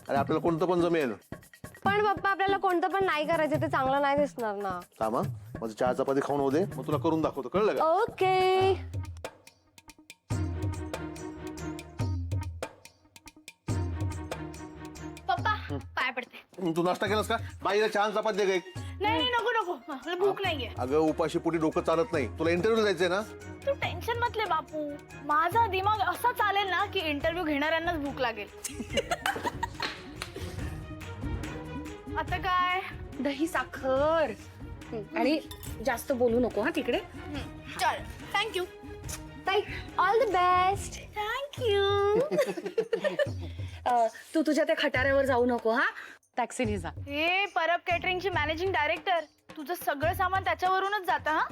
अरे आपल्याला कोणतं पण जमेल. पण पप्पा आपल्याला कोणतं पण नाही करायचं ते चांगलं नाही दिसणार ना. थांबा माझं चहा चपाती खाऊन होऊ दे, मग तुला करून दाखवतो, कळलं का? ओके. पप्पा पाय पडते. तू नाश्ता केलास का? बाईला चहा आणि चपाती दे ग एक. नाही नाही नको नको मला भूक नाहीये. अगं उपाशी पोटी डोकं चालत नाही. तुला इंटरव्ह्यू जायचंय ना? तू टेन्शन मतले बापू. माझा दिमाग असा चालेल ना की इंटरव्ह्यू घेणाऱ्यांनाच भूक लागेल. आता काय दही साखर आणि जास्त बोलू नको हा तिकडे. चल थँक्यू. ताई ऑल द बेस्ट. थँक्यू. तू तुझ्या त्या खटाऱ्यावर जाऊ नको हा. टॅक्सीने जा. हे परब कॅटरिंगची मॅनेजिंग डायरेक्टर, तुझं सगळं सामान त्याच्यावरूनच जातं हा.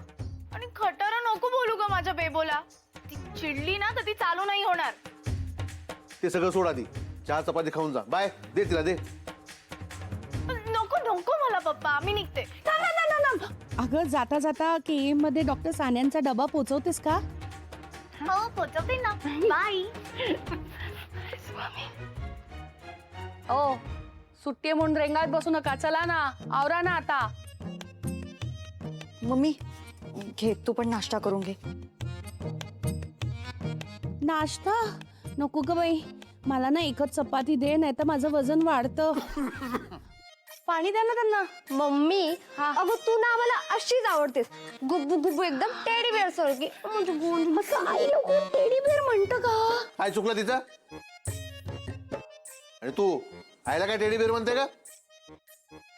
आणि खटारा नको बोलू ग माझ्या बेबोला. ती चिडली ना तर ती चालू नाही होणार. ते सगळं सोड आधी, चहा चपाती खाऊन जा. बाय, दे तिला दे. नको नको मला पप्पा, मी निघते. अगं जाता जाता केएम मध्ये डॉक्टर सान्यांचा डबा पोचवतेस का? हो पोचवते ना. बाय. ओ सुट्टी आहे म्हणून रेंगाळत बसू नका. चला ना आवरा ना आता. मम्मी घे तू पण नाश्ता करून घे. नाश्ता नको ग बाई, मला ना एकच चपाती दे, नाही तर माझं वजन वाढतं. पाणी द्या ना त्यांना. मम्मी अगं तू ना आम्हाला अशीच आवडतेस. गुब्बू गुब्बू एकदम टेडी बेअर सारखी. असं आई लोक टेडी बेअर म्हणतं का? काय चुकलं तिचं? आणि तू आईला काय टेडी बेअर म्हणते का?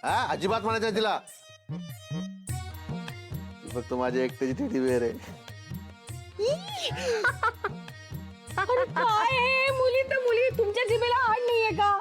हा अजिबात म्हणायचं नाही तिला. ती फक्त माझ्या एकट्याची टेडी बेअर आहे. काय मुली तर मुली, तुमच्या जिभेला आड नाहीये का?